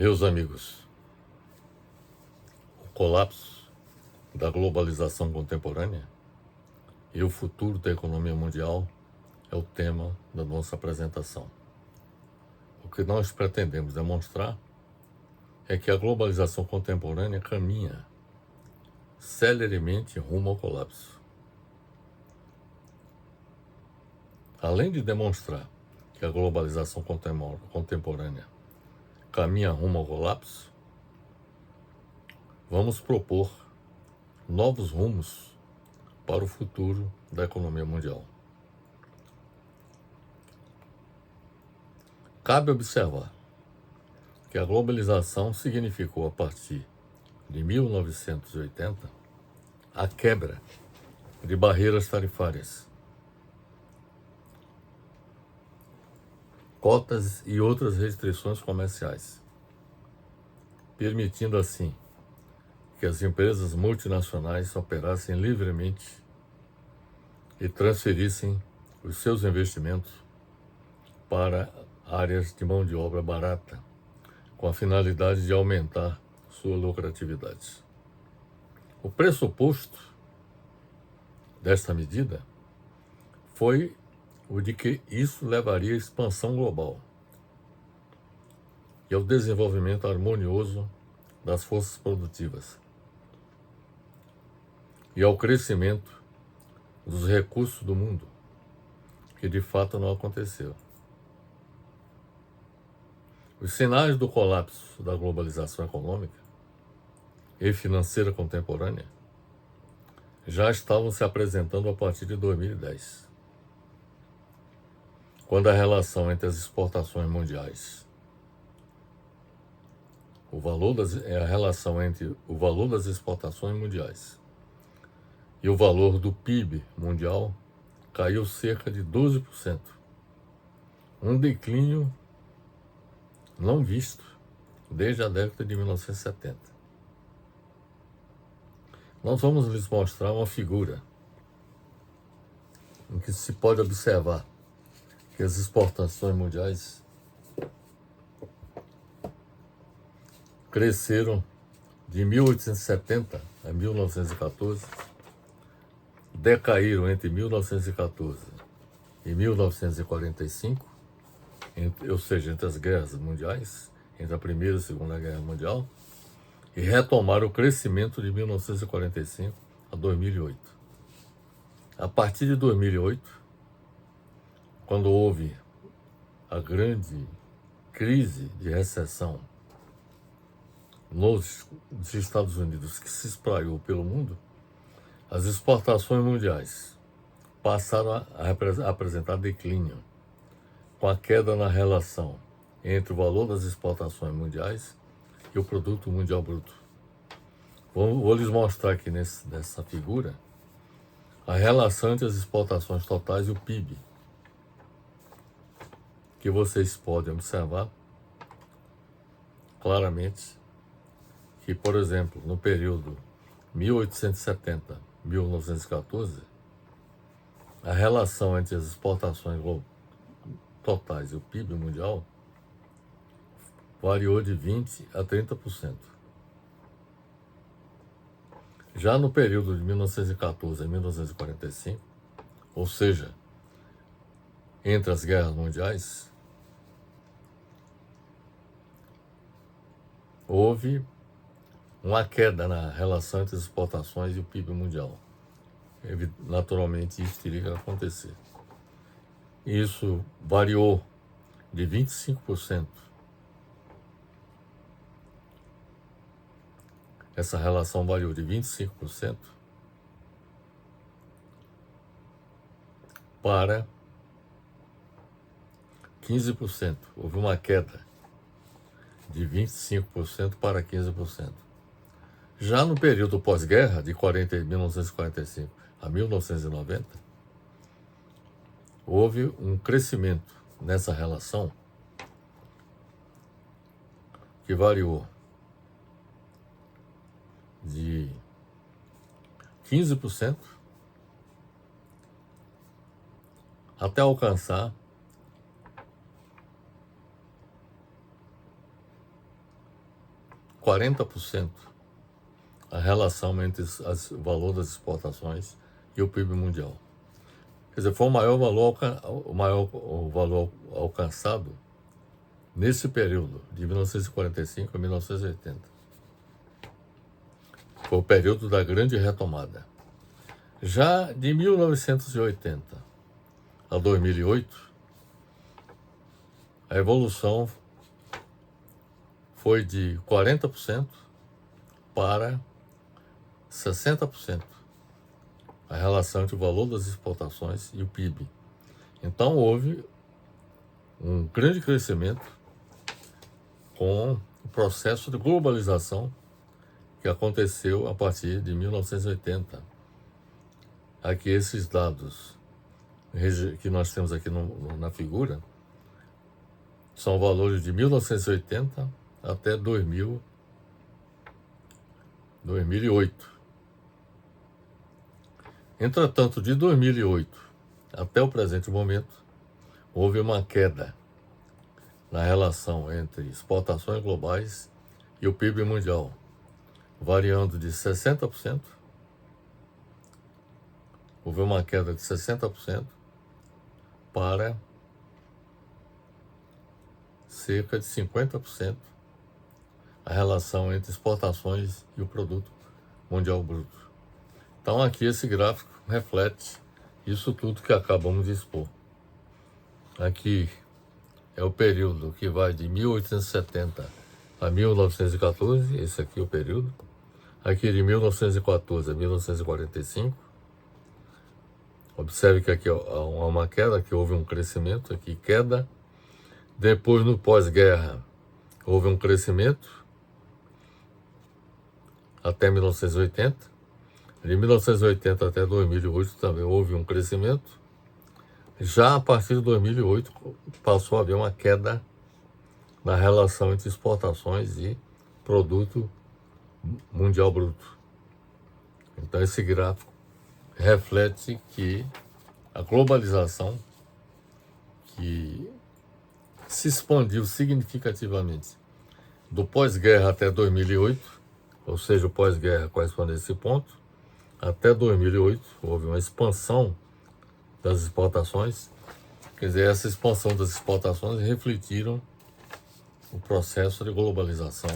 Meus amigos, o colapso da globalização contemporânea e o futuro da economia mundial é o tema da nossa apresentação. O que nós pretendemos demonstrar é que a globalização contemporânea caminha celeremente rumo ao colapso. Além de demonstrar que a globalização contemporânea caminha rumo ao colapso, vamos propor novos rumos para o futuro da economia mundial. Cabe observar que a globalização significou, a partir de 1980, a quebra de barreiras tarifárias, cotas e outras restrições comerciais, permitindo assim que as empresas multinacionais operassem livremente e transferissem os seus investimentos para áreas de mão de obra barata, com a finalidade de aumentar sua lucratividade. O pressuposto desta medida foi o de que isso levaria à expansão global e ao desenvolvimento harmonioso das forças produtivas e ao crescimento dos recursos do mundo, que de fato não aconteceu. Os sinais do colapso da globalização econômica e financeira contemporânea já estavam se apresentando a partir de 2010, quando a relação entre as exportações mundiais, a relação entre o valor das exportações mundiais e o valor do PIB mundial caiu cerca de 12%, um declínio não visto desde a década de 1970. Nós vamos lhes mostrar uma figura em que se pode observar que as exportações mundiais cresceram de 1870 a 1914, decaíram entre 1914 e 1945, ou seja, entre as guerras mundiais, entre a Primeira e a Segunda Guerra Mundial, e retomaram o crescimento de 1945 a 2008. A partir de 2008, quando houve a grande crise de recessão nos Estados Unidos, que se espraiou pelo mundo, as exportações mundiais passaram a apresentar declínio, com a queda na relação entre o valor das exportações mundiais e o produto mundial bruto. Vou lhes mostrar aqui nessa figura a relação entre as exportações totais e o PIB, que vocês podem observar claramente que, por exemplo, no período 1870-1914, a relação entre as exportações totais e o PIB mundial variou de 20% a 30%. Já no período de 1914 a 1945, ou seja, entre as guerras mundiais, houve uma queda na relação entre as exportações e o PIB mundial. Naturalmente, isso teria que acontecer. Isso variou de 25%. Essa relação variou de 25% para 15%. Houve uma queda de 25% para 15%. Já no período pós-guerra, de 1945 a 1990, houve um crescimento nessa relação que variou de 15% até alcançar 40% a relação entre o valor das exportações e o PIB mundial. Quer dizer, foi o maior valor alcançado nesse período, de 1945 a 1980. Foi o período da grande retomada. Já de 1980 a 2008, a evolução foi de 40% para 60%, a relação entre o valor das exportações e o PIB. Então houve um grande crescimento com o processo de globalização que aconteceu a partir de 1980. Aqui esses dados que nós temos aqui na figura são valores de 1980 até 2008. Entretanto, de 2008 até o presente momento, houve uma queda na relação entre exportações globais e o PIB mundial, variando de 60%, houve uma queda de 60% para cerca de 50% a relação entre exportações e o produto mundial bruto. Então aqui esse gráfico reflete isso tudo que acabamos de expor. Aqui é o período que vai de 1870 a 1914, esse aqui é o período. Aqui de 1914 a 1945. Observe que aqui há uma queda, que houve um crescimento, aqui queda. Depois, no pós-guerra, houve um crescimento até 1980. De 1980 até 2008 também houve um crescimento. Já a partir de 2008 passou a haver uma queda na relação entre exportações e produto mundial bruto. Então esse gráfico reflete que a globalização, que se expandiu significativamente do pós-guerra até 2008, ou seja, o pós-guerra corresponde a esse ponto, até 2008 houve uma expansão das exportações. Quer dizer, essa expansão das exportações refletiram o processo de globalização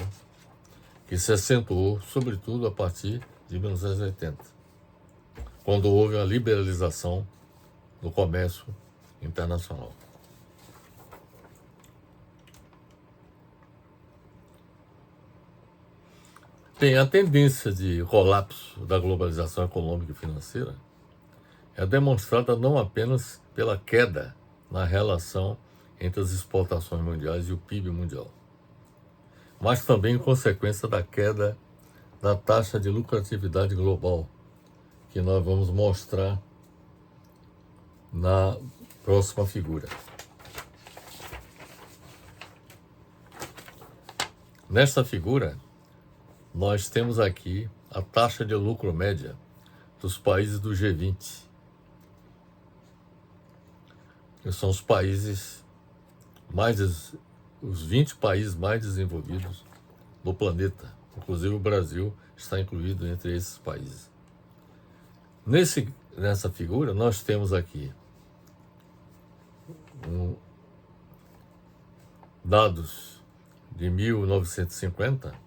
que se acentuou, sobretudo, a partir de 1980, quando houve a liberalização do comércio internacional. Bem, a tendência de colapso da globalização econômica e financeira é demonstrada não apenas pela queda na relação entre as exportações mundiais e o PIB mundial, mas também em consequência da queda da taxa de lucratividade global, que nós vamos mostrar na próxima figura. Nesta figura, nós temos aqui a taxa de lucro média dos países do G20, que são os países os 20 países mais desenvolvidos do planeta. Inclusive o Brasil está incluído entre esses países. Nessa figura, nós temos aqui dados de 1950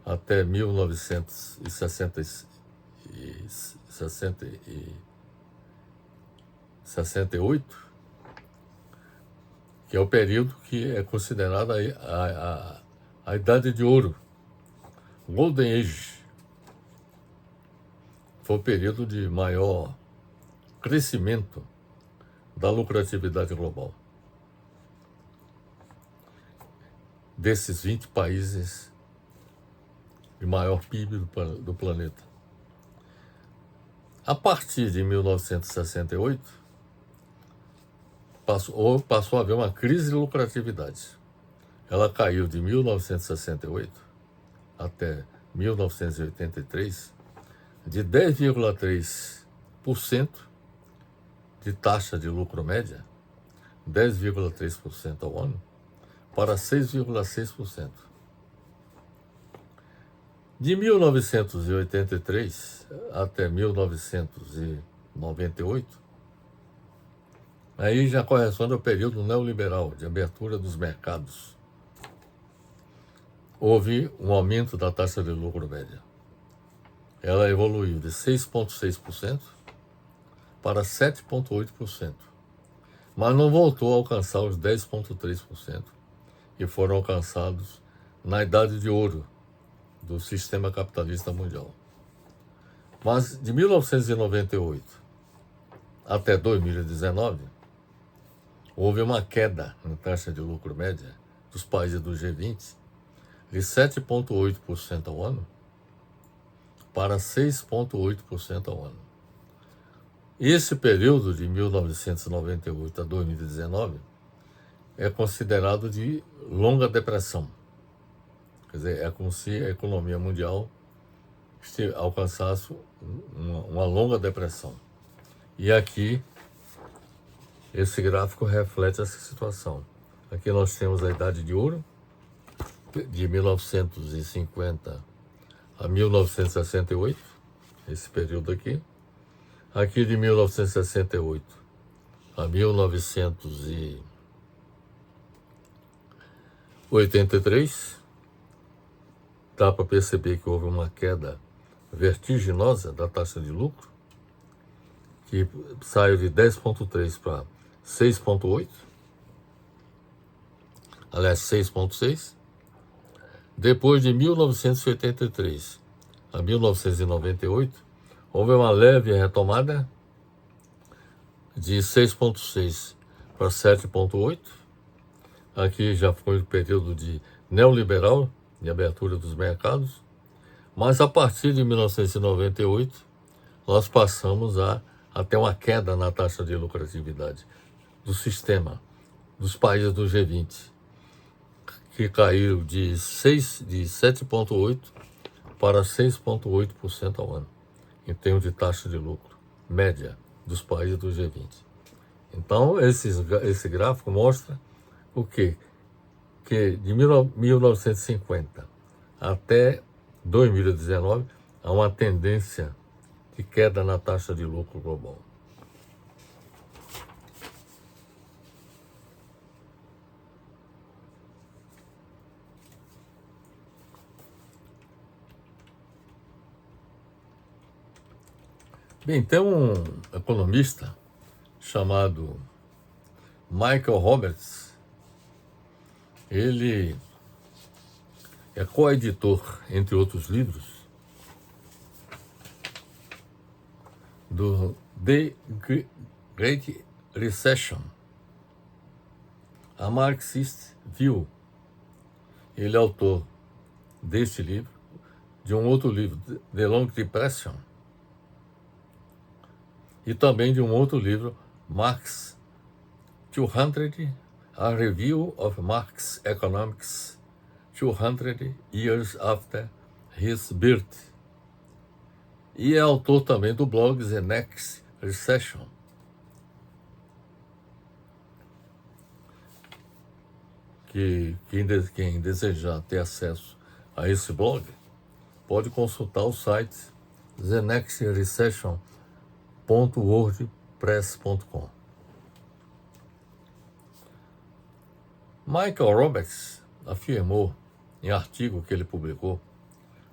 até 1968, que é o período que é considerado a Idade de Ouro, Golden Age. Foi o período de maior crescimento da lucratividade global. Desses 20 países de maior PIB do planeta. A partir de 1968, passou a haver uma crise de lucratividade. Ela caiu de 1968 até 1983 de 10,3% de taxa de lucro média, 10,3% ao ano, para 6,6%. De 1983 até 1998, aí já corresponde ao período neoliberal de abertura dos mercados. Houve um aumento da taxa de lucro média. Ela evoluiu de 6,6% para 7,8%, mas não voltou a alcançar os 10,3% que foram alcançados na Idade de Ouro do sistema capitalista mundial. Mas de 1998 até 2019, houve uma queda na taxa de lucro média dos países do G20 de 7,8% ao ano para 6,8% ao ano. Esse período de 1998 a 2019 é considerado de longa depressão. Quer dizer, é como se a economia mundial alcançasse uma longa depressão. E aqui, esse gráfico reflete essa situação. Aqui nós temos a Idade de Ouro, de 1950 a 1968, esse período aqui. Aqui de 1968 a 1983, dá para perceber que houve uma queda vertiginosa da taxa de lucro, que saiu de 10,3 para 6,8, aliás, 6,6. Depois de 1983 a 1998, houve uma leve retomada de 6,6 para 7,8. Aqui já foi o período de neoliberal, de abertura dos mercados. Mas a partir de 1998, nós passamos a ter uma queda na taxa de lucratividade do sistema, dos países do G20, que caiu de 7,8% para 6,8% ao ano, em termos de taxa de lucro média dos países do G20. Então, esse gráfico mostra o quê? Que de 1950 até 2019, há uma tendência de queda na taxa de lucro global. Bem, tem um economista chamado Michael Roberts. Ele é coeditor, entre outros livros, do The Great Recession, a Marxist View. Ele é autor deste livro, de um outro livro, The Long Depression, e também de um outro livro, Marx 200, A Review of Marx Economics 200 Years After His Birth. E é autor também do blog The Next Recession. Quem desejar ter acesso a esse blog, pode consultar o site thenextrecession.wordpress.com. Michael Roberts afirmou em artigo que ele publicou,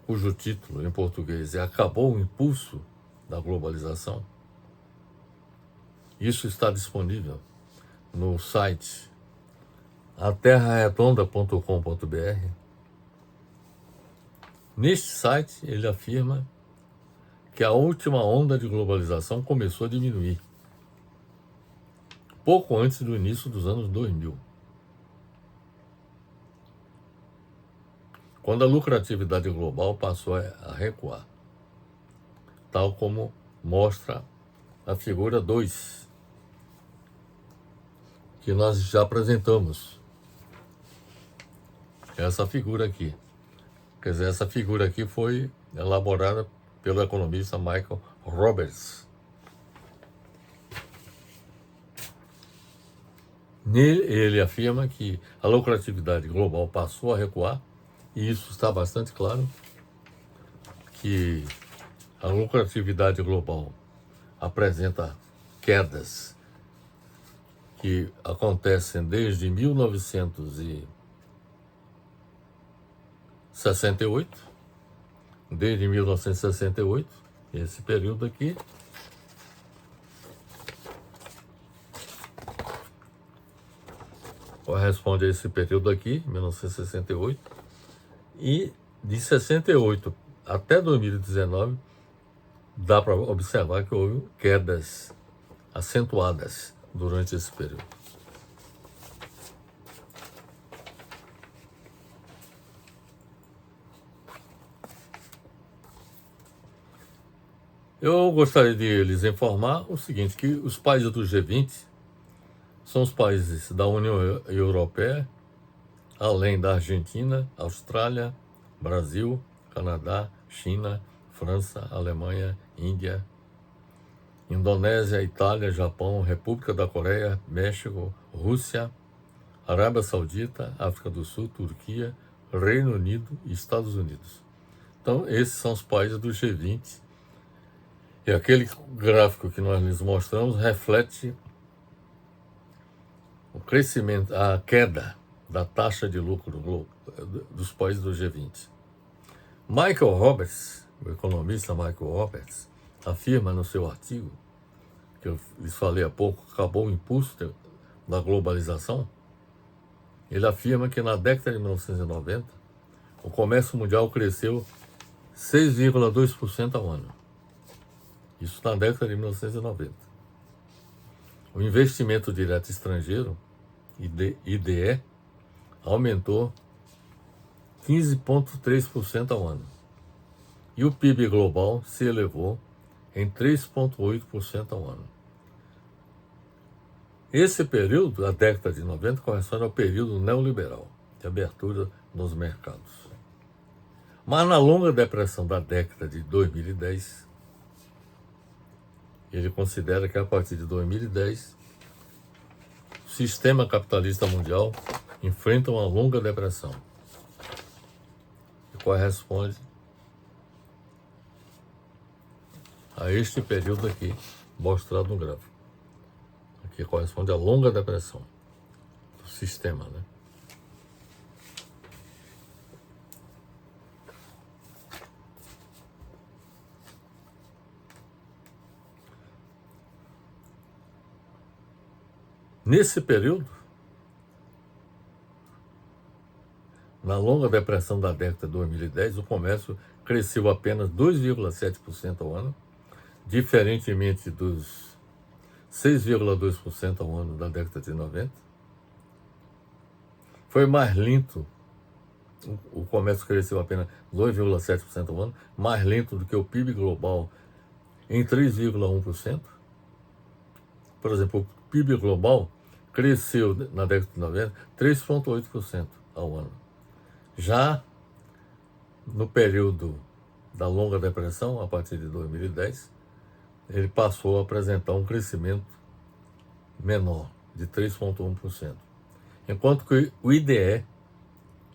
cujo título em português é Acabou o Impulso da Globalização. Isso está disponível no site aterraredonda.com.br. Neste site ele afirma que a última onda de globalização começou a diminuir pouco antes do início dos anos 2000. Quando a lucratividade global passou a recuar, tal como mostra a figura 2, que nós já apresentamos. Essa figura aqui. Quer dizer, essa figura aqui foi elaborada pelo economista Michael Roberts. Nele, ele afirma que a lucratividade global passou a recuar, e isso está bastante claro, que a lucratividade global apresenta quedas que acontecem desde 1968, esse período aqui, corresponde a esse período aqui, 1968, e de 68 até 2019, dá para observar que houve quedas acentuadas durante esse período. Eu gostaria de lhes informar o seguinte, que os países do G20 são os países da União Europeia, além da Argentina, Austrália, Brasil, Canadá, China, França, Alemanha, Índia, Indonésia, Itália, Japão, República da Coreia, México, Rússia, Arábia Saudita, África do Sul, Turquia, Reino Unido e Estados Unidos. Então, esses são os países do G20. E aquele gráfico que nós lhes mostramos reflete o crescimento, a queda da taxa de lucro dos países do G20. Michael Roberts, o economista Michael Roberts, afirma no seu artigo, que eu lhes falei há pouco, acabou o impulso da globalização. Ele afirma que na década de 1990, o comércio mundial cresceu 6,2% ao ano. Isso na década de 1990. O investimento direto estrangeiro, IDE, aumentou 15,3% ao ano. E o PIB global se elevou em 3,8% ao ano. Esse período, a década de 90, corresponde ao período neoliberal, de abertura nos mercados. Mas na longa depressão da década de 2010, ele considera que a partir de 2010, o sistema capitalista mundial enfrenta uma longa depressão, que corresponde a este período aqui, mostrado no gráfico. Aqui corresponde à longa depressão do sistema, né? Nesse período, na longa depressão da década de 2010, o comércio cresceu apenas 2,7% ao ano, diferentemente dos 6,2% ao ano da década de 90. Foi mais lento, o comércio cresceu apenas 2,7% ao ano, mais lento do que o PIB global em 3,1%. Por exemplo, o PIB global cresceu na década de 90 3,8% ao ano. Já no período da longa depressão, a partir de 2010, ele passou a apresentar um crescimento menor, de 3,1%. Enquanto que o IDE,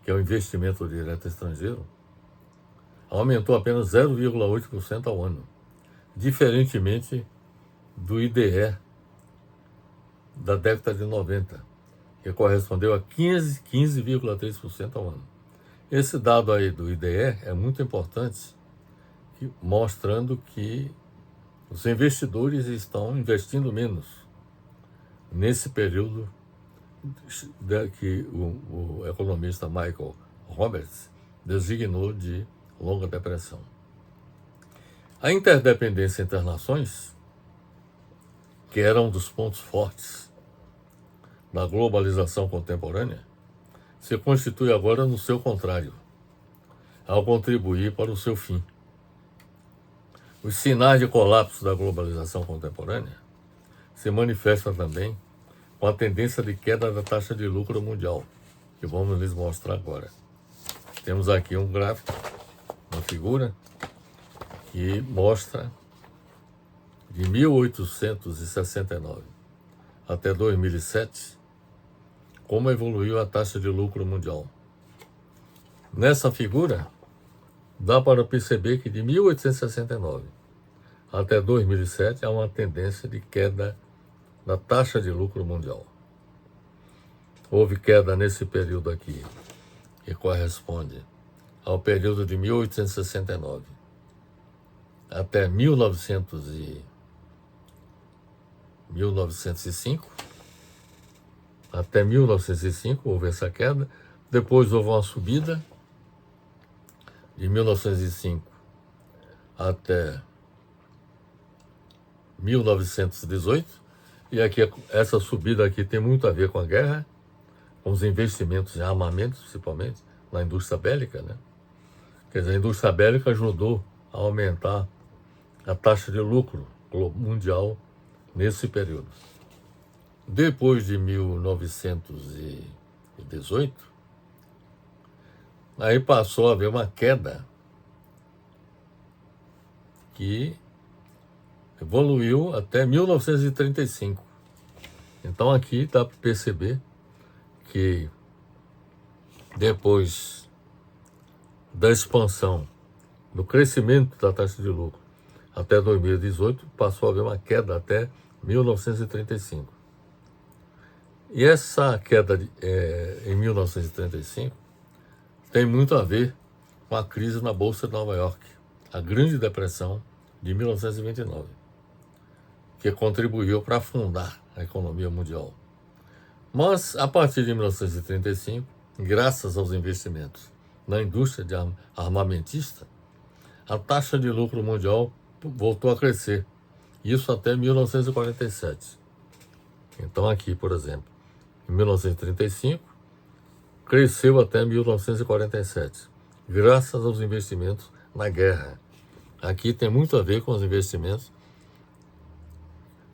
que é o investimento direto estrangeiro, aumentou apenas 0,8% ao ano, diferentemente do IDE da década de 90, que correspondeu a 15,3% ao ano. Esse dado aí do IDE é muito importante, mostrando que os investidores estão investindo menos nesse período que o economista Michael Roberts designou de longa depressão. A interdependência entre as nações, que era um dos pontos fortes da globalização contemporânea, se constitui agora no seu contrário, ao contribuir para o seu fim. Os sinais de colapso da globalização contemporânea se manifestam também com a tendência de queda da taxa de lucro mundial, que vamos lhes mostrar agora. Temos aqui um gráfico, uma figura, que mostra de 1869 até 2007 como evoluiu a taxa de lucro mundial. Nessa figura, dá para perceber que de 1869 até 2007 há uma tendência de queda da taxa de lucro mundial. Houve queda nesse período aqui, que corresponde ao período de 1869 até 1905. Até 1905 houve essa queda. Depois houve uma subida de 1905 até 1918. E aqui, essa subida aqui tem muito a ver com a guerra, com os investimentos em armamentos, principalmente na indústria bélica, né? Quer dizer, a indústria bélica ajudou a aumentar a taxa de lucro mundial nesse período. Depois de 1918, aí passou a haver uma queda que evoluiu até 1935. Então aqui dá para perceber que depois da expansão, do crescimento da taxa de lucro até 2018, passou a haver uma queda até 1935. E essa queda em 1935 tem muito a ver com a crise na Bolsa de Nova York, a Grande Depressão de 1929, que contribuiu para afundar a economia mundial. Mas, a partir de 1935, graças aos investimentos na indústria armamentista, a taxa de lucro mundial voltou a crescer. Isso até 1947. Então aqui, por exemplo, em 1935, cresceu até 1947, graças aos investimentos na guerra. Aqui tem muito a ver com os investimentos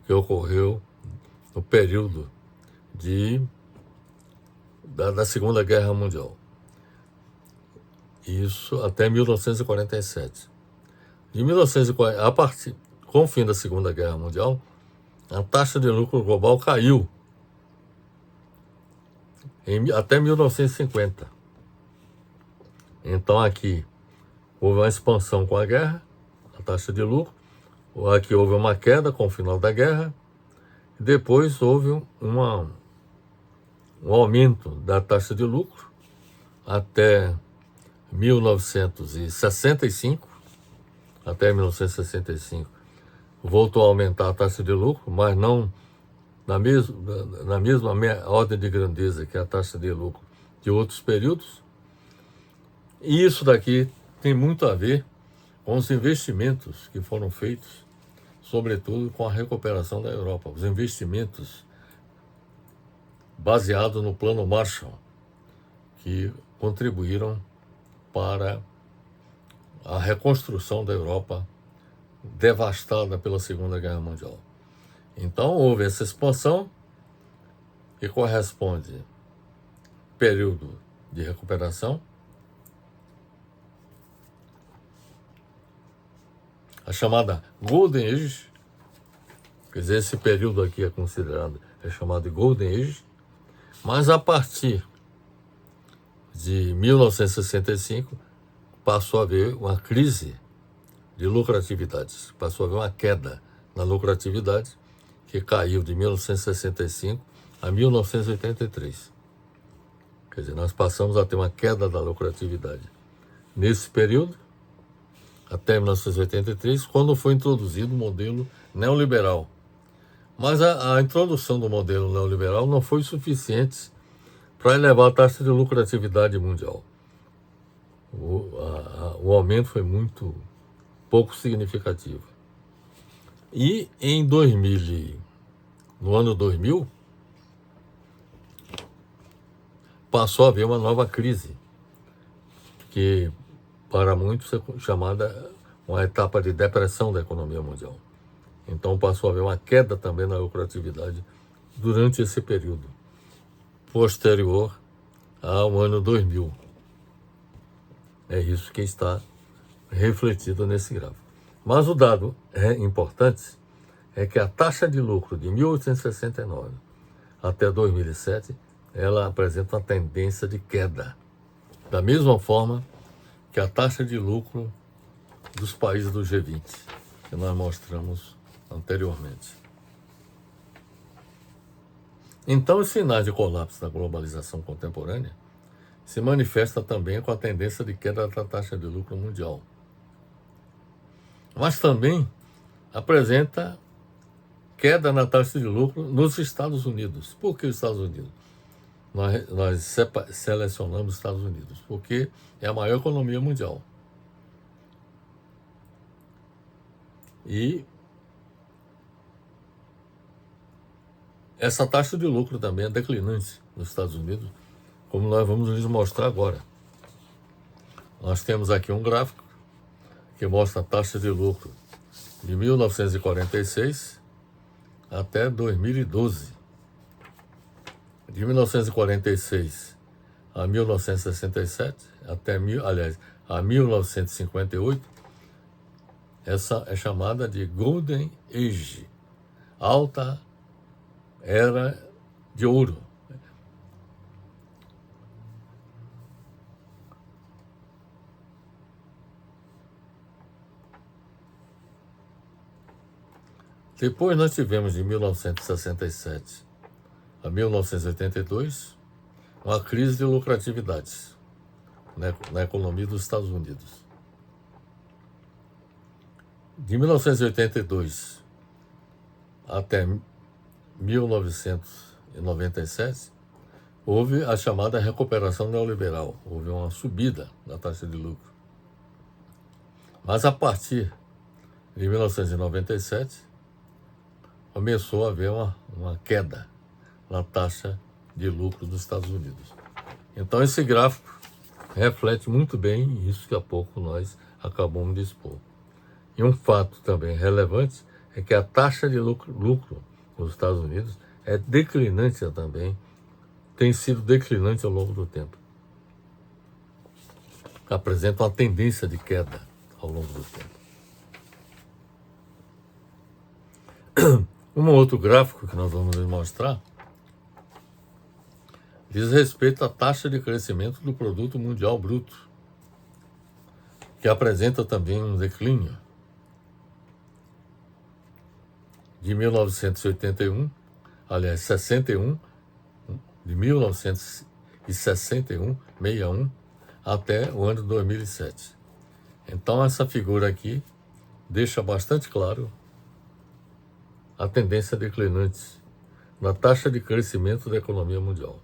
que ocorreu no período da Segunda Guerra Mundial. Isso até 1947. De 1940, com o fim da Segunda Guerra Mundial, a taxa de lucro global caiu até 1950. Então aqui houve uma expansão com a guerra, a taxa de lucro. Aqui houve uma queda com o final da guerra. E depois houve um aumento da taxa de lucro até 1965. Até 1965 voltou a aumentar a taxa de lucro, mas não na mesma ordem de grandeza que a taxa de lucro de outros períodos. E isso daqui tem muito a ver com os investimentos que foram feitos, sobretudo com a recuperação da Europa. Os investimentos baseados no Plano Marshall, que contribuíram para a reconstrução da Europa devastada pela Segunda Guerra Mundial. Então houve essa expansão que corresponde ao período de recuperação, a chamada Golden Age. Quer dizer, esse período aqui é chamado de Golden Age, mas a partir de 1965 passou a haver uma crise de lucratividades, passou a haver uma queda na lucratividade, que caiu de 1965 a 1983. Quer dizer, nós passamos a ter uma queda da lucratividade nesse período, até 1983, quando foi introduzido o modelo neoliberal. Mas a introdução do modelo neoliberal não foi suficiente para elevar a taxa de lucratividade mundial. O aumento foi muito pouco significativo. E no ano 2000, passou a haver uma nova crise, que para muitos é chamada uma etapa de depressão da economia mundial. Então passou a haver uma queda também na lucratividade durante esse período, posterior ao ano 2000. É isso que está refletido nesse gráfico. Mas o dado importante é que a taxa de lucro de 1869 até 2007, ela apresenta uma tendência de queda. Da mesma forma que é a taxa de lucro dos países do G20, que nós mostramos anteriormente. Então, os sinais de colapso da globalização contemporânea se manifesta também com a tendência de queda da taxa de lucro mundial. Mas também apresenta queda na taxa de lucro nos Estados Unidos. Por que os Estados Unidos? Nós selecionamos os Estados Unidos, porque é a maior economia mundial. E essa taxa de lucro também é declinante nos Estados Unidos, como nós vamos lhes mostrar agora. Nós temos aqui um gráfico que mostra a taxa de lucro de 1946 até 2012. De 1946 a 1967, a 1958, essa é chamada de Golden Age, alta era de ouro. Depois nós tivemos de 1967 a 1982 uma crise de lucratividades na economia dos Estados Unidos. De 1982 até 1997, houve a chamada recuperação neoliberal, houve uma subida da taxa de lucro. Mas a partir de 1997, começou a haver uma queda na taxa de lucro dos Estados Unidos. Então esse gráfico reflete muito bem isso que há pouco nós acabamos de expor. E um fato também relevante é que a taxa de lucro nos Estados Unidos é declinante também, tem sido declinante ao longo do tempo. Apresenta uma tendência de queda ao longo do tempo. Um outro gráfico que nós vamos mostrar diz respeito à taxa de crescimento do produto mundial bruto, que apresenta também um declínio. De 1981, aliás, 61, de 1961, 61, até o ano de 2007. Então, essa figura aqui deixa bastante claro a tendência declinante na taxa de crescimento da economia mundial.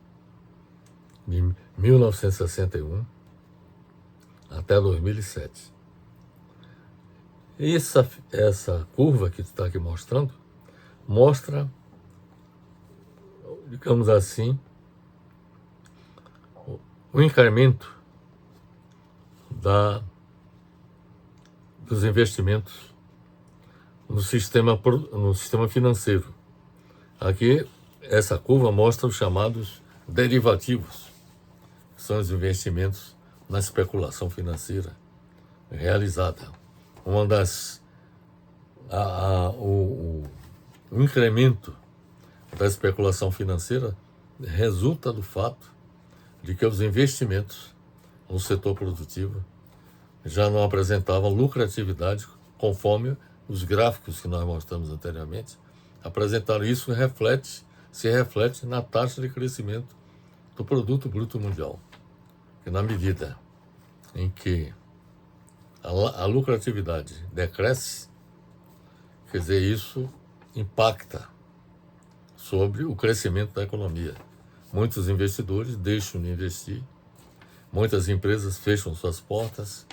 De 1961 até 2007. E essa curva que está aqui mostrando, mostra, digamos assim, o incremento dos investimentos no sistema financeiro. Aqui, essa curva mostra os chamados derivativos, que são os investimentos na especulação financeira realizada. O incremento da especulação financeira resulta do fato de que os investimentos no setor produtivo já não apresentavam lucratividade conforme os gráficos que nós mostramos anteriormente apresentaram. Isso se reflete na taxa de crescimento do produto bruto mundial, que na medida em que a lucratividade decresce, quer dizer, isso impacta sobre o crescimento da economia. Muitos investidores deixam de investir, muitas empresas fecham suas portas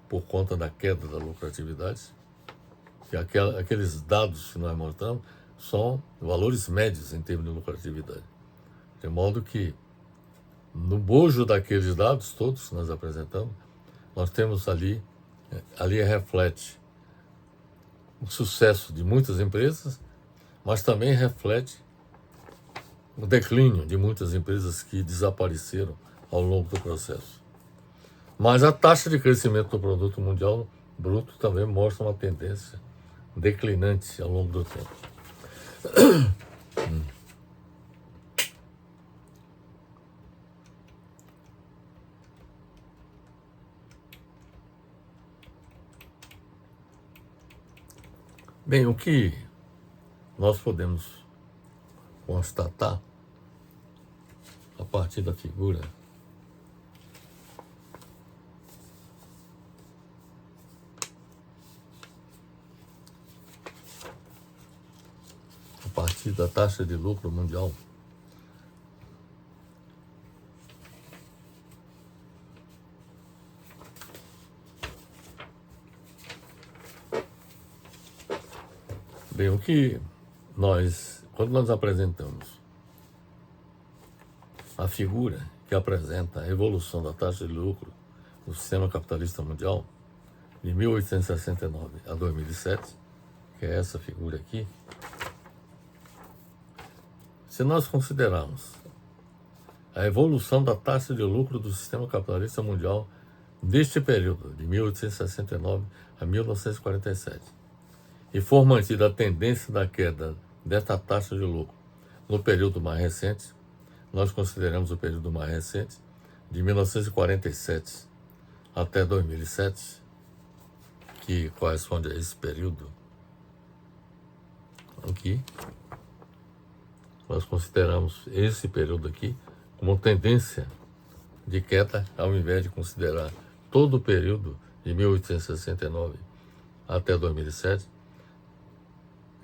por conta da queda da lucratividade. E aqueles dados que nós mostramos são valores médios em termos de lucratividade. De modo que, no bojo daqueles dados todos que nós apresentamos, nós temos ali reflete o sucesso de muitas empresas, mas também reflete o declínio de muitas empresas que desapareceram ao longo do processo. Mas a taxa de crescimento do produto mundial bruto também mostra uma tendência declinante ao longo do tempo. Bem, o que nós podemos constatar a partir da figura a partir da taxa de lucro mundial, bem, o que quando nós apresentamos a figura que apresenta a evolução da taxa de lucro no sistema capitalista mundial de 1869 a 2007, que é essa figura aqui, se nós considerarmos a evolução da taxa de lucro do sistema capitalista mundial neste período, de 1869 a 1947, e for mantida a tendência da queda desta taxa de lucro no período mais recente, nós consideramos o período mais recente, de 1947 até 2007, que corresponde a esse período aqui, nós consideramos esse período aqui como tendência de queda, ao invés de considerar todo o período de 1869 até 2007.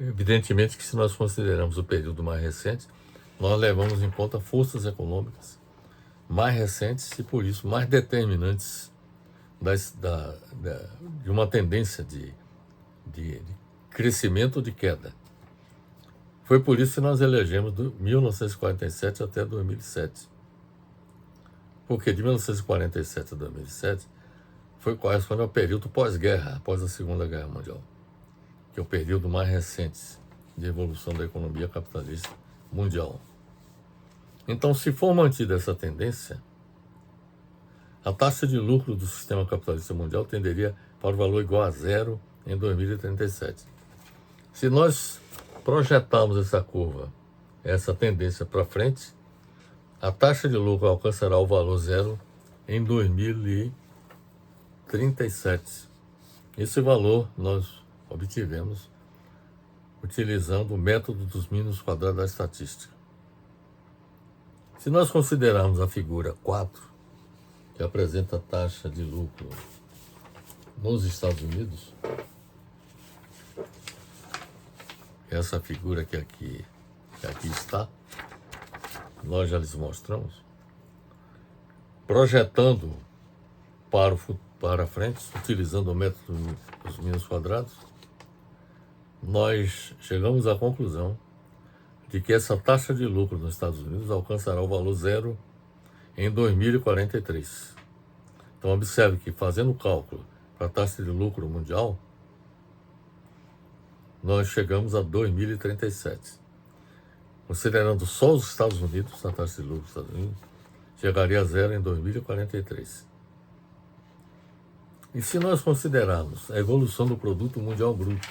Evidentemente que se nós consideramos o período mais recente, nós levamos em conta forças econômicas mais recentes e, por isso, mais determinantes de uma tendência de crescimento ou de queda. Foi por isso que nós elegemos de 1947 até 2007. Porque de 1947 a 2007 corresponde ao período pós-guerra, após a Segunda Guerra Mundial, que é o período mais recente de evolução da economia capitalista mundial. Então, se for mantida essa tendência, a taxa de lucro do sistema capitalista mundial tenderia para o valor igual a zero em 2037. Se nós projetarmos essa curva, essa tendência para frente, a taxa de lucro alcançará o valor zero em 2037. Esse valor nós obtivemos utilizando o método dos mínimos quadrados da estatística. Se nós considerarmos a figura 4, que apresenta a taxa de lucro nos Estados Unidos, essa figura que aqui está, nós já lhes mostramos, projetando para frente, utilizando o método dos mínimos quadrados, nós chegamos à conclusão de que essa taxa de lucro nos Estados Unidos alcançará o valor zero em 2043. Então, observe que, fazendo o cálculo para a taxa de lucro mundial, nós chegamos a 2037. Considerando só os Estados Unidos, a taxa de lucro dos Estados Unidos, chegaria a zero em 2043. E se nós considerarmos a evolução do produto mundial bruto,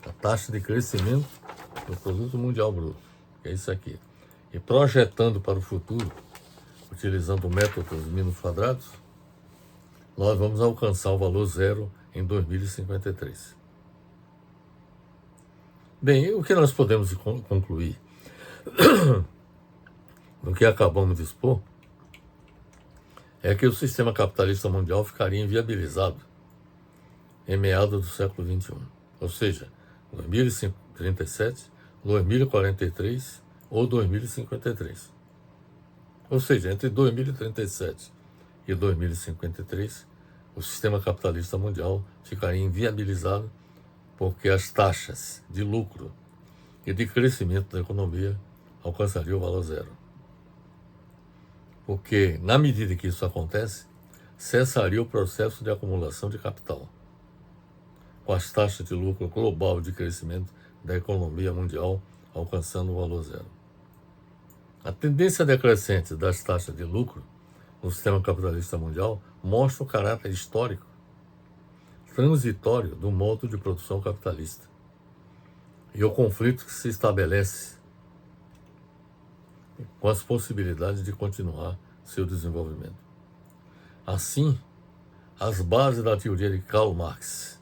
a taxa de crescimento do produto mundial bruto, que é isso aqui, e projetando para o futuro, utilizando o método dos mínimos quadrados, nós vamos alcançar o valor zero em 2053. Bem, o que nós podemos concluir no que acabamos de expor é que o sistema capitalista mundial ficaria inviabilizado em meados do século XXI, ou seja, 2037, 2043 ou 2053. Ou seja, entre 2037 e 2053, o sistema capitalista mundial ficaria inviabilizado porque as taxas de lucro e de crescimento da economia alcançariam o valor zero. Porque, na medida que isso acontece, cessaria o processo de acumulação de capital, com as taxas de lucro global de crescimento da economia mundial alcançando o valor zero. A tendência decrescente das taxas de lucro no sistema capitalista mundial mostra o caráter histórico, transitório do modo de produção capitalista e o conflito que se estabelece com as possibilidades de continuar seu desenvolvimento. Assim, as bases da teoria de Karl Marx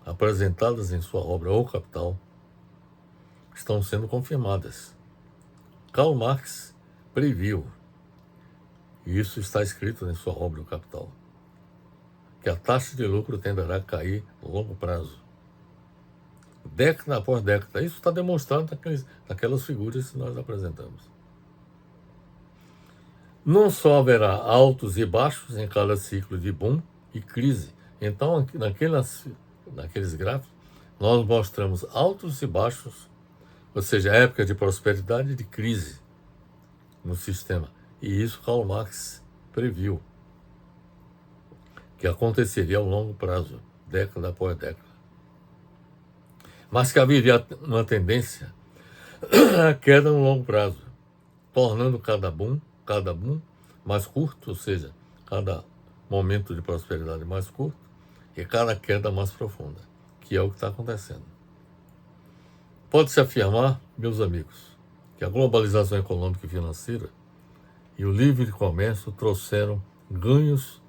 apresentadas em sua obra O Capital estão sendo confirmadas. Karl Marx previu, e isso está escrito em sua obra O Capital, que a taxa de lucro tenderá a cair no longo prazo, década após década. Isso está demonstrado naquelas figuras que nós apresentamos. Não só haverá altos e baixos em cada ciclo de boom e crise. Então, naqueles gráficos, nós mostramos altos e baixos, ou seja, época de prosperidade e de crise no sistema. E isso Karl Marx previu, que aconteceria ao longo prazo, década após década. Mas que haveria uma tendência à queda no longo prazo, tornando cada boom mais curto, ou seja, cada momento de prosperidade mais curto e cada queda mais profunda, que é o que está acontecendo. Pode-se afirmar, meus amigos, que a globalização econômica e financeira e o livre comércio trouxeram ganhos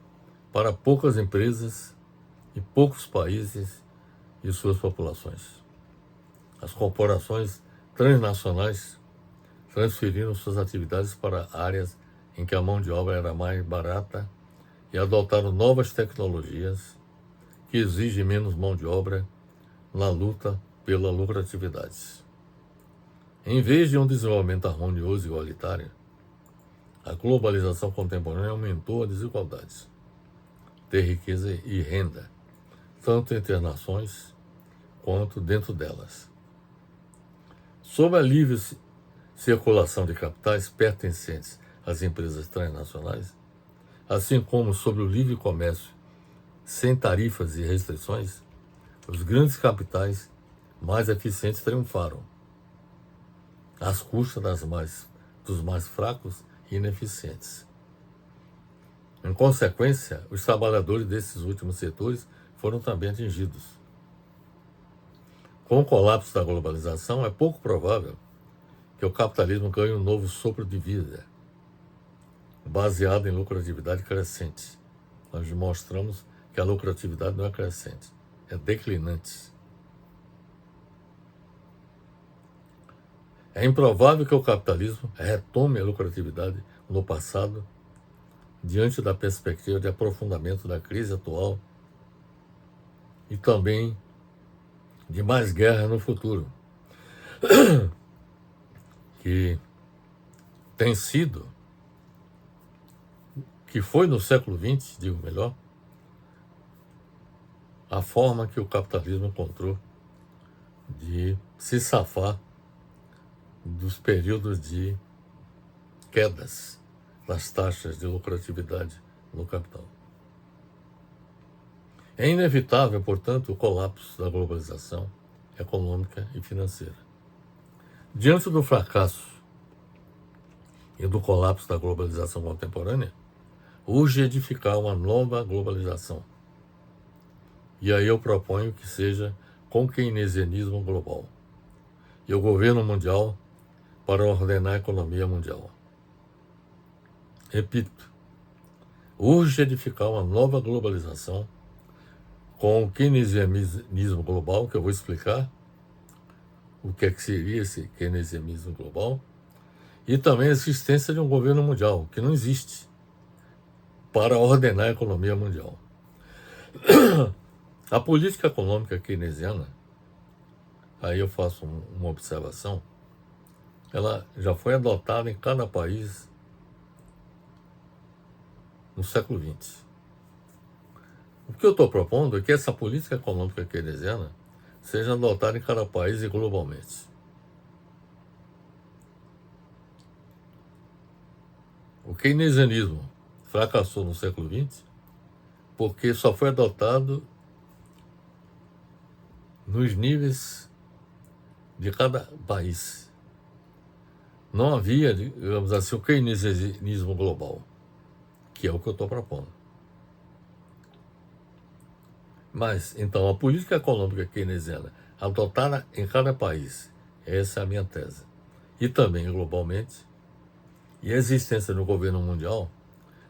para poucas empresas e poucos países e suas populações. As corporações transnacionais transferiram suas atividades para áreas em que a mão de obra era mais barata e adotaram novas tecnologias que exigem menos mão de obra na luta pela lucratividade. Em vez de um desenvolvimento harmonioso e igualitário, a globalização contemporânea aumentou a desigualdade de riqueza e renda, tanto entre as nações quanto dentro delas. Sob a livre circulação de capitais pertencentes às empresas transnacionais, assim como sobre o livre comércio sem tarifas e restrições, os grandes capitais mais eficientes triunfaram, às custas dos mais fracos e ineficientes. Em consequência, os trabalhadores desses últimos setores foram também atingidos. Com o colapso da globalização, é pouco provável que o capitalismo ganhe um novo sopro de vida, baseado em lucratividade crescente. Nós mostramos que a lucratividade não é crescente, é declinante. É improvável que o capitalismo retome a lucratividade no passado, diante da perspectiva de aprofundamento da crise atual e também de mais guerra no futuro, que foi no século XX, digo melhor, a forma que o capitalismo encontrou de se safar dos períodos de quedas das taxas de lucratividade no capital. É inevitável, portanto, o colapso da globalização econômica e financeira. Diante do fracasso e do colapso da globalização contemporânea, urge edificar uma nova globalização. E aí eu proponho que seja com keynesianismo global e o governo mundial para ordenar a economia mundial. Repito, urge edificar uma nova globalização com o keynesianismo global, que eu vou explicar o que é que seria esse keynesianismo global, e também a existência de um governo mundial, que não existe, para ordenar a economia mundial. A política econômica keynesiana, aí eu faço uma observação, ela já foi adotada em cada país no século XX. O que eu estou propondo é que essa política econômica keynesiana seja adotada em cada país e globalmente. O keynesianismo fracassou no século XX porque só foi adotado nos níveis de cada país. Não havia, digamos assim, o keynesianismo global, que é o que eu estou propondo. Mas, então, a política econômica keynesiana adotada em cada país, essa é a minha tese, e também globalmente, e a existência do governo mundial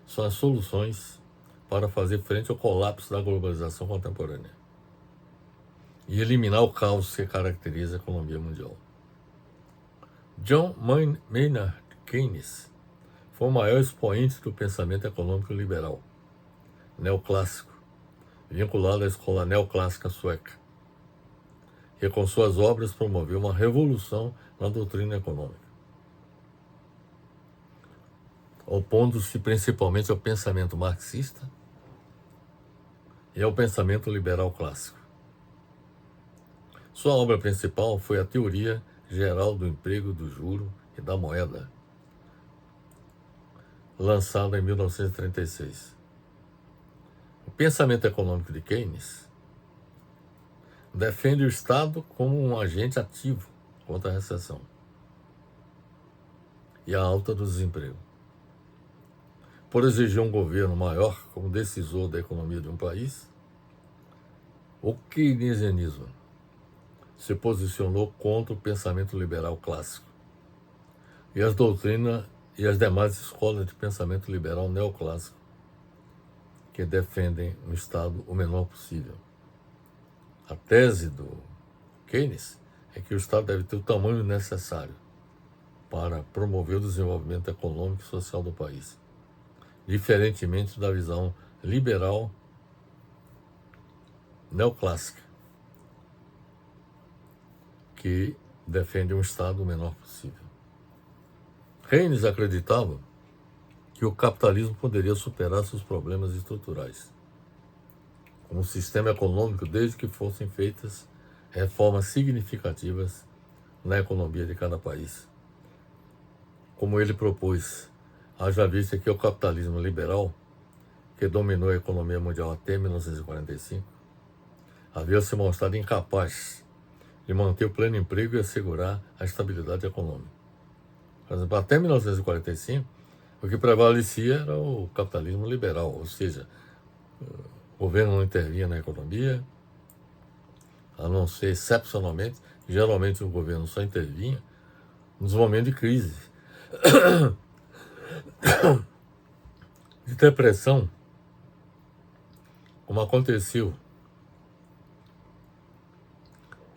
são as soluções para fazer frente ao colapso da globalização contemporânea. e eliminar o caos que caracteriza a economia mundial. John Maynard Keynes foi o maior expoente do pensamento econômico liberal, neoclássico, vinculado à escola neoclássica sueca, que com suas obras promoveu uma revolução na doutrina econômica, opondo-se principalmente ao pensamento marxista e ao pensamento liberal clássico. Sua obra principal foi a Teoria Geral do Emprego, do Juro e da Moeda, lançada em 1936. O pensamento econômico de Keynes defende o Estado como um agente ativo contra a recessão e a alta do desemprego. Por exigir um governo maior como decisor da economia de um país, o keynesianismo se posicionou contra o pensamento liberal clássico e as doutrinas e as demais escolas de pensamento liberal neoclássico que defendem um Estado o menor possível. A tese do Keynes é que o Estado deve ter o tamanho necessário para promover o desenvolvimento econômico e social do país, diferentemente da visão liberal neoclássica, que defende um Estado o menor possível. Keynes acreditava que o capitalismo poderia superar seus problemas estruturais, como um sistema econômico, desde que fossem feitas reformas significativas na economia de cada país. Como ele propôs, haja vista que o capitalismo liberal, que dominou a economia mundial até 1945, havia se mostrado incapaz de manter o pleno emprego e assegurar a estabilidade econômica. Por exemplo, até 1945, o que prevalecia era o capitalismo liberal, ou seja, o governo não intervinha na economia, a não ser excepcionalmente, geralmente o governo só intervinha nos momentos de crise, de depressão, como aconteceu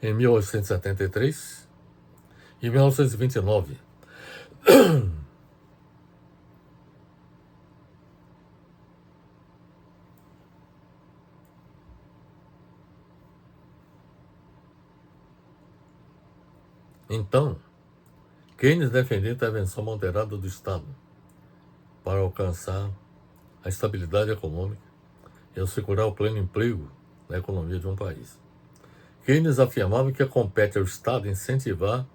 em 1873 e 1929. Então, Keynes defendia a intervenção moderada do Estado para alcançar a estabilidade econômica e assegurar o pleno emprego na economia de um país. Keynes afirmava que compete ao Estado incentivar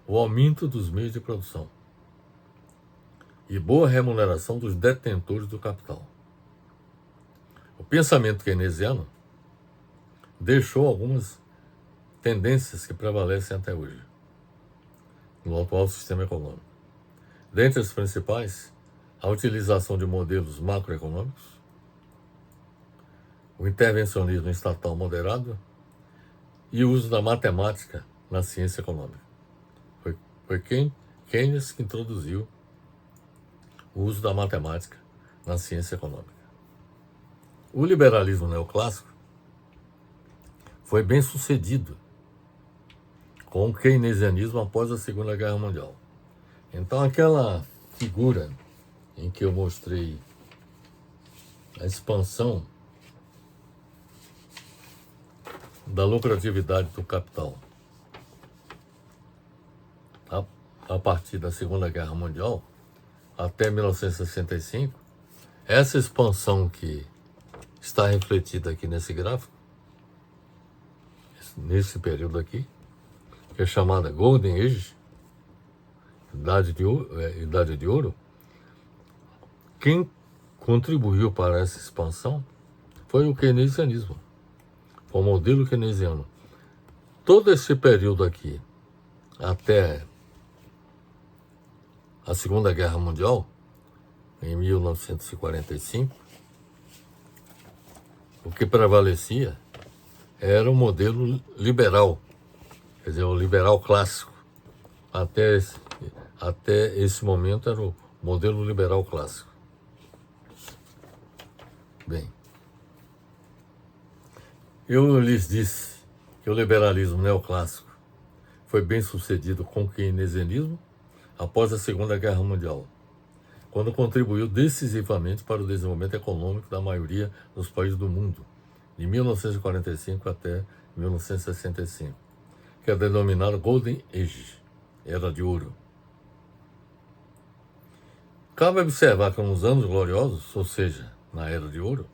o aumento dos meios de produção e boa remuneração dos detentores do capital. O pensamento keynesiano deixou algumas tendências que prevalecem até hoje no atual sistema econômico. Dentre as principais, a utilização de modelos macroeconômicos, o intervencionismo estatal moderado e o uso da matemática na ciência econômica. Foi Keynes que introduziu o uso da matemática na ciência econômica. O liberalismo neoclássico foi bem sucedido com o keynesianismo após a Segunda Guerra Mundial. Então, aquela figura em que eu mostrei a expansão da lucratividade do capital a partir da Segunda Guerra Mundial até 1965, essa expansão que está refletida aqui nesse gráfico, nesse período aqui, que é chamada Golden Age, Idade de Ouro, quem contribuiu para essa expansão foi o keynesianismo, foi o modelo keynesiano. Todo esse período aqui, até a Segunda Guerra Mundial, em 1945, o que prevalecia era o modelo liberal, quer dizer, o liberal clássico. Até esse momento era o modelo liberal clássico. Bem, eu lhes disse que o liberalismo neoclássico foi bem sucedido com o keynesianismo após a Segunda Guerra Mundial, quando contribuiu decisivamente para o desenvolvimento econômico da maioria dos países do mundo, de 1945 até 1965, que é denominado Golden Age, Era de Ouro. Cabe observar que nos anos gloriosos, ou seja, na Era de Ouro,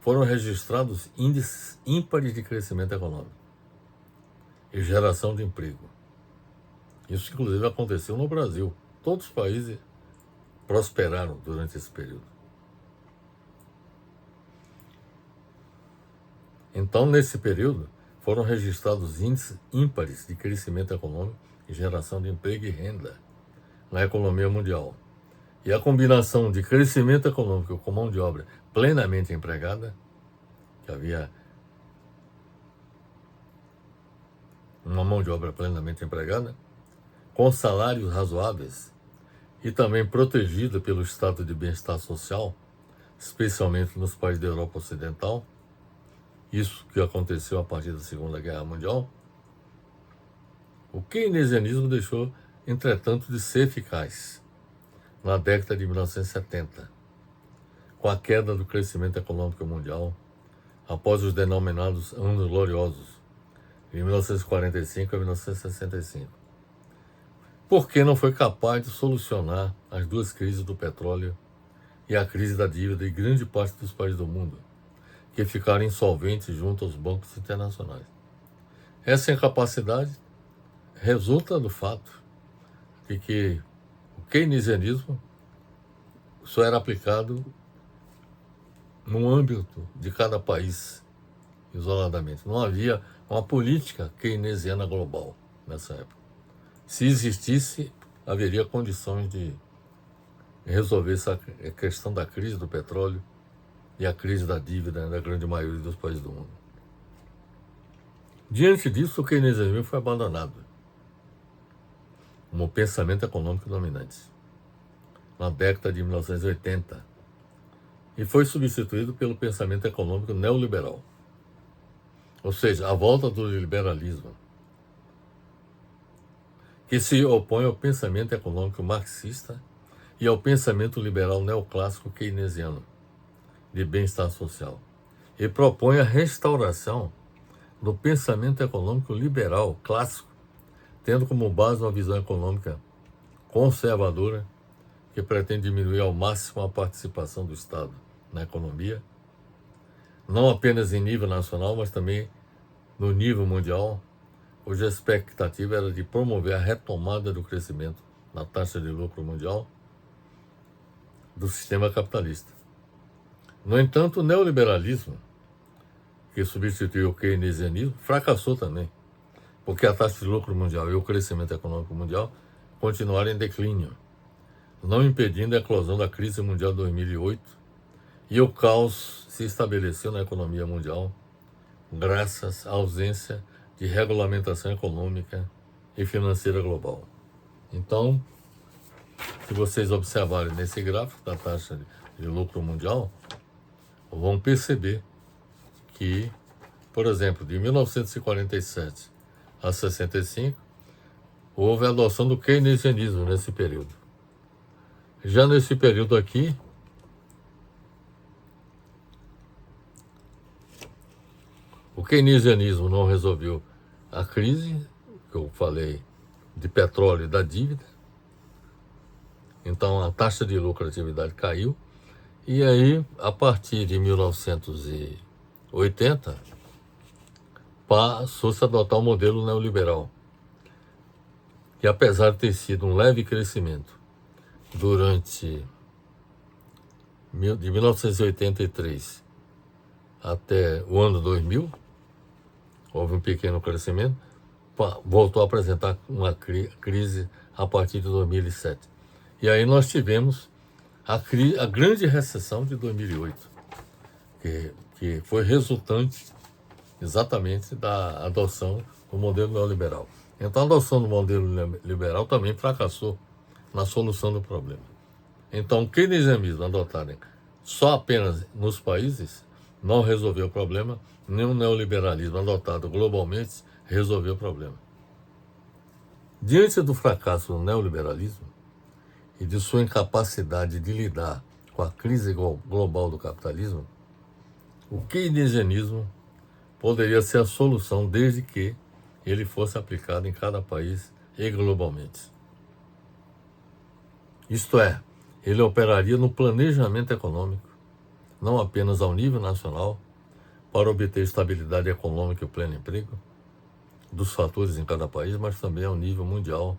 foram registrados índices ímpares de crescimento econômico e geração de emprego. Isso, inclusive, aconteceu no Brasil. Todos os países prosperaram durante esse período. Então, nesse período, foram registrados índices ímpares de crescimento econômico e geração de emprego e renda na economia mundial. E a combinação de crescimento econômico com mão de obra plenamente empregada, que havia uma mão de obra plenamente empregada, com salários razoáveis e também protegida pelo estado de bem-estar social, especialmente nos países da Europa Ocidental, isso que aconteceu a partir da Segunda Guerra Mundial, o keynesianismo deixou, entretanto, de ser eficaz na década de 1970, com a queda do crescimento econômico mundial, após os denominados anos gloriosos, de 1945 a 1965, porque não foi capaz de solucionar as duas crises do petróleo e a crise da dívida de grande parte dos países do mundo, que ficaram insolventes junto aos bancos internacionais. Essa incapacidade resulta do fato de que o keynesianismo só era aplicado no âmbito de cada país, isoladamente. Não havia uma política keynesiana global nessa época. Se existisse, haveria condições de resolver essa questão da crise do petróleo e a crise da dívida da grande maioria dos países do mundo. Diante disso, o keynesianismo foi abandonado como pensamento econômico dominante na década de 1980 e foi substituído pelo pensamento econômico neoliberal, ou seja, a volta do liberalismo, que se opõe ao pensamento econômico marxista e ao pensamento liberal neoclássico keynesiano de bem-estar social, e propõe a restauração do pensamento econômico liberal clássico, tendo como base uma visão econômica conservadora que pretende diminuir ao máximo a participação do Estado na economia, não apenas em nível nacional, mas também no nível mundial, cuja expectativa era de promover a retomada do crescimento na taxa de lucro mundial do sistema capitalista. No entanto, o neoliberalismo, que substituiu o keynesianismo, fracassou também, porque a taxa de lucro mundial e o crescimento econômico mundial continuaram em declínio, não impedindo a eclosão da crise mundial de 2008, e o caos se estabeleceu na economia mundial graças à ausência de regulamentação econômica e financeira global. Então, se vocês observarem nesse gráfico da taxa de lucro mundial, vão perceber que, por exemplo, de 1947 a 65, houve a adoção do keynesianismo nesse período. Já nesse período aqui, o keynesianismo não resolveu a crise, que eu falei, de petróleo e da dívida. Então a taxa de lucratividade caiu. E aí, a partir de 1980, passou-se a adotar o modelo neoliberal, que apesar de ter sido um leve crescimento durante de 1983 até o ano 2000, houve um pequeno crescimento, voltou a apresentar uma crise a partir de 2007. E aí nós tivemos a grande recessão de 2008, que foi resultante exatamente da adoção do modelo neoliberal. Então a adoção do modelo liberal também fracassou na solução do problema. Então o keynesianismo adotado só apenas nos países não resolveu o problema, nem o neoliberalismo adotado globalmente resolveu o problema. Diante do fracasso do neoliberalismo e de sua incapacidade de lidar com a crise global do capitalismo, o keynesianismo poderia ser a solução desde que ele fosse aplicado em cada país e globalmente. Isto é, ele operaria no planejamento econômico, não apenas ao nível nacional, para obter estabilidade econômica e o pleno emprego dos fatores em cada país, mas também ao nível mundial,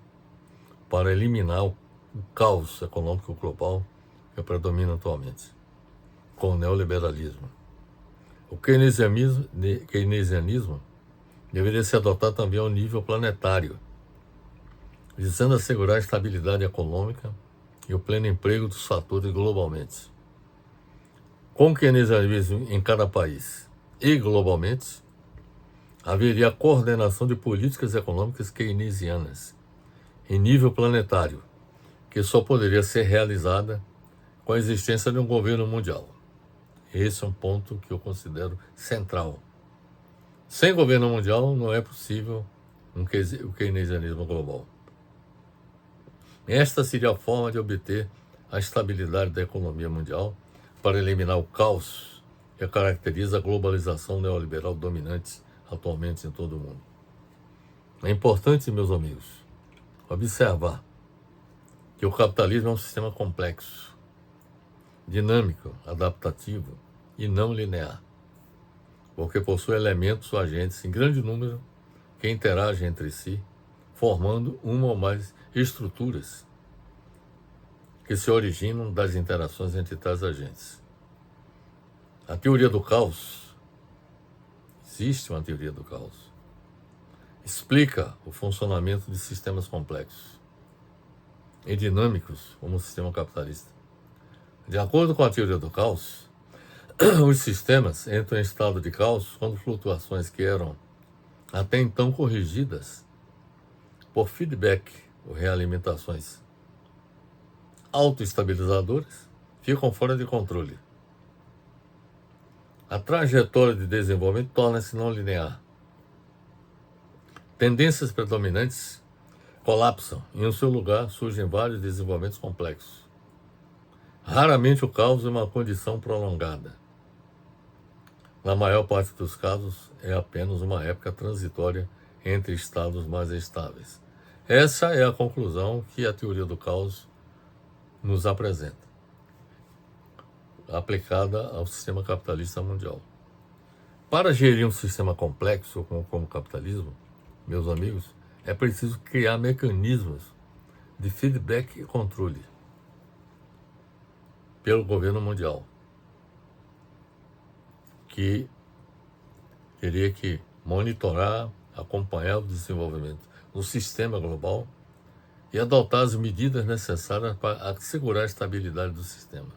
para eliminar o caos econômico global que predomina atualmente, com o neoliberalismo. O keynesianismo deveria ser adotado também ao nível planetário, visando assegurar a estabilidade econômica e o pleno emprego dos fatores globalmente. Com o keynesianismo em cada país e globalmente, haveria a coordenação de políticas econômicas keynesianas em nível planetário, que só poderia ser realizada com a existência de um governo mundial. Esse é um ponto que eu considero central. Sem governo mundial não é possível o keynesianismo global. Esta seria a forma de obter a estabilidade da economia mundial para eliminar o caos que caracteriza a globalização neoliberal dominante atualmente em todo o mundo. É importante, meus amigos, observar que o capitalismo é um sistema complexo, dinâmico, adaptativo e não linear, porque possui elementos ou agentes em grande número que interagem entre si, formando uma ou mais estruturas que se originam das interações entre tais agentes. A teoria do caos, existe uma teoria do caos, explica o funcionamento de sistemas complexos e dinâmicos como o sistema capitalista. De acordo com a teoria do caos, os sistemas entram em estado de caos quando flutuações que eram até então corrigidas por feedback ou realimentações autoestabilizadoras ficam fora de controle. A trajetória de desenvolvimento torna-se não linear. Tendências predominantes colapsam e, em seu lugar, surgem vários desenvolvimentos complexos. Raramente o caos é uma condição prolongada. Na maior parte dos casos, é apenas uma época transitória entre estados mais estáveis. Essa é a conclusão que a teoria do caos nos apresenta, aplicada ao sistema capitalista mundial. Para gerir um sistema complexo como o capitalismo, meus amigos, é preciso criar mecanismos de feedback e controle pelo governo mundial, que teria que monitorar, acompanhar o desenvolvimento do sistema global e adotar as medidas necessárias para assegurar a estabilidade do sistema,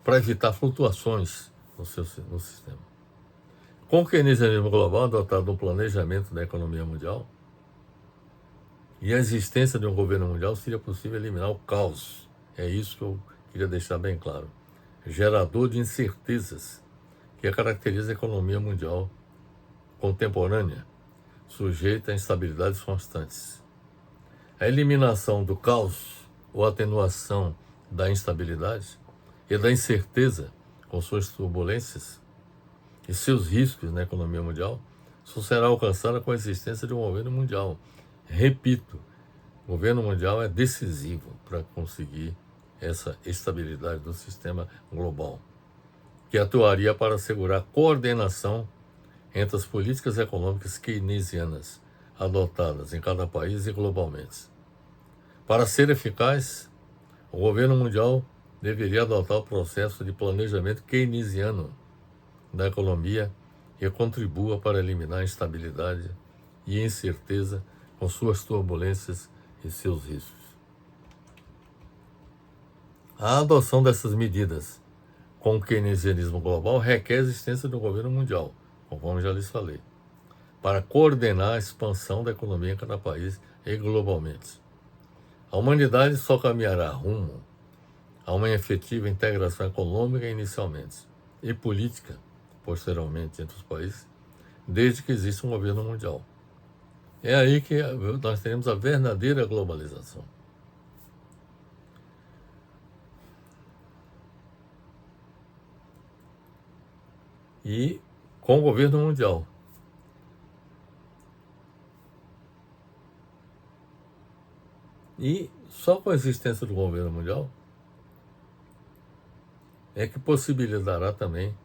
para evitar flutuações no sistema. Com o keynesianismo global adotado no planejamento da economia mundial e a existência de um governo mundial, seria possível eliminar o caos. É isso que eu queria deixar bem claro. Gerador de incertezas que caracteriza a economia mundial contemporânea, sujeita a instabilidades constantes. A eliminação do caos ou atenuação da instabilidade e da incerteza com suas turbulências e seus riscos na economia mundial só será alcançada com a existência de um governo mundial. Repito, o governo mundial é decisivo para conseguir essa estabilidade do sistema global, que atuaria para assegurar a coordenação entre as políticas econômicas keynesianas adotadas em cada país e globalmente. Para ser eficaz, o governo mundial deveria adotar o processo de planejamento keynesiano da economia que contribua para eliminar a instabilidade e a incerteza com suas turbulências e seus riscos. A adoção dessas medidas com o keynesianismo global requer a existência de um governo mundial, conforme já lhes falei, para coordenar a expansão da economia em cada país e globalmente. A humanidade só caminhará rumo a uma efetiva integração econômica inicialmente e política posteriormente entre os países, desde que existe um governo mundial. É aí que nós teremos a verdadeira globalização. E com o governo mundial. E só com a existência do governo mundial é que possibilitará também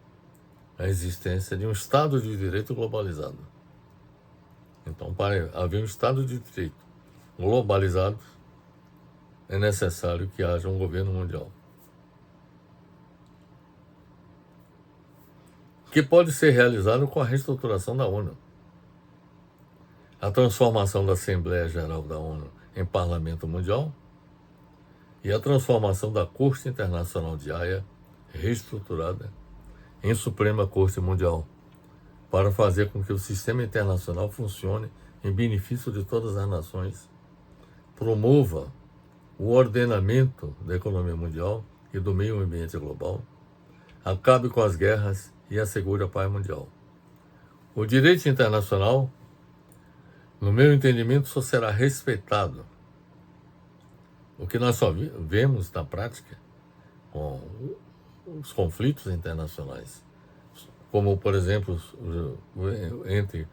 a existência de um Estado de Direito globalizado. Então, para haver um Estado de Direito globalizado, é necessário que haja um governo mundial, que pode ser realizado com a reestruturação da ONU. A transformação da Assembleia Geral da ONU em Parlamento Mundial e a transformação da Corte Internacional de Haia, reestruturada, em Suprema Corte Mundial, para fazer com que o sistema internacional funcione em benefício de todas as nações, promova o ordenamento da economia mundial e do meio ambiente global, acabe com as guerras e assegure a paz mundial. O direito internacional, no meu entendimento, só será respeitado. O que nós só vemos na prática com os conflitos internacionais, como, por exemplo, entre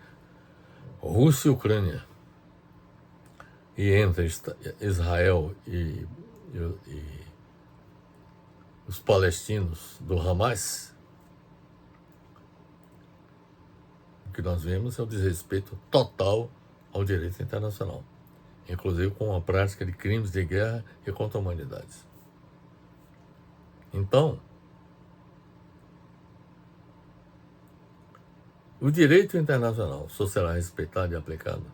Rússia e Ucrânia, e entre Israel e os palestinos do Hamas, o que nós vemos é o desrespeito total ao direito internacional, inclusive com a prática de crimes de guerra e contra a humanidade. Então, o direito internacional só será respeitado e aplicado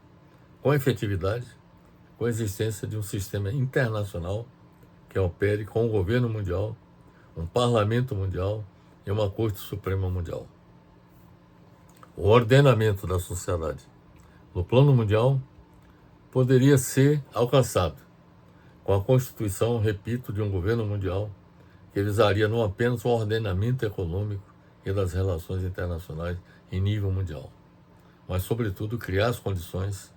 com efetividade, com a existência de um sistema internacional que opere com o governo mundial, um parlamento mundial e uma Corte Suprema Mundial. O ordenamento da sociedade no plano mundial poderia ser alcançado com a constituição, repito, de um governo mundial que visaria não apenas o ordenamento econômico e das relações internacionais em nível mundial, mas, sobretudo, criar as condições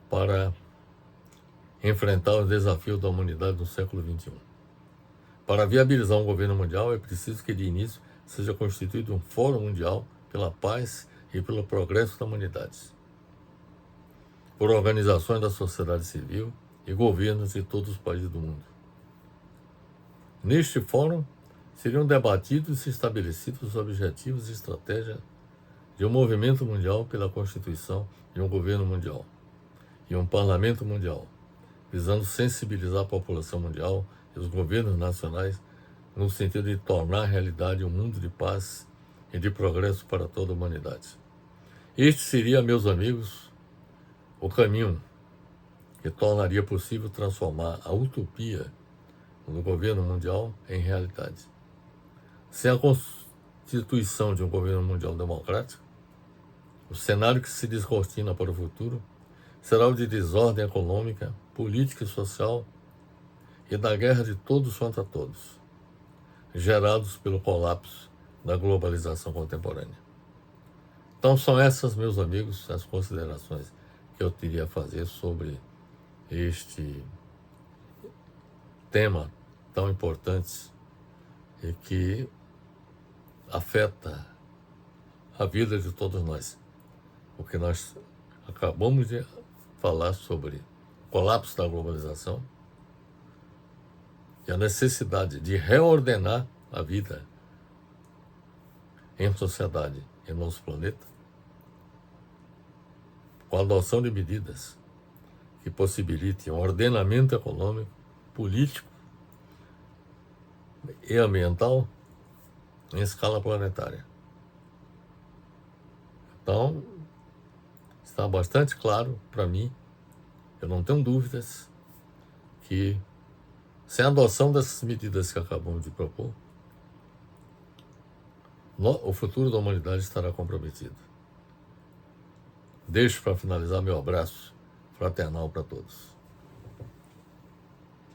para enfrentar os desafios da humanidade no século XXI. Para viabilizar um governo mundial, é preciso que, de início, seja constituído um Fórum Mundial pela Paz e pelo Progresso da Humanidade, por organizações da sociedade civil e governos de todos os países do mundo. Neste fórum, seriam debatidos e estabelecidos os objetivos e estratégias de um movimento mundial pela constituição de um governo mundial e um parlamento mundial, visando sensibilizar a população mundial e os governos nacionais no sentido de tornar realidade um mundo de paz e de progresso para toda a humanidade. Este seria, meus amigos, o caminho que tornaria possível transformar a utopia do governo mundial em realidade. Sem a constituição de um governo mundial democrático, o cenário que se descortina para o futuro será o de desordem econômica, política e social e da guerra de todos contra todos, gerados pelo colapso da globalização contemporânea. Então são essas, meus amigos, as considerações que eu teria a fazer sobre este tema tão importante e que afeta a vida de todos nós. O que nós acabamos de falar sobre o colapso da globalização e a necessidade de reordenar a vida em sociedade, em nosso planeta, com a adoção de medidas que possibilitem um ordenamento econômico, político e ambiental em escala planetária. Então, está bastante claro para mim, eu não tenho dúvidas, que sem a adoção dessas medidas que acabamos de propor, o futuro da humanidade estará comprometido. Deixo para finalizar meu abraço fraternal para todos.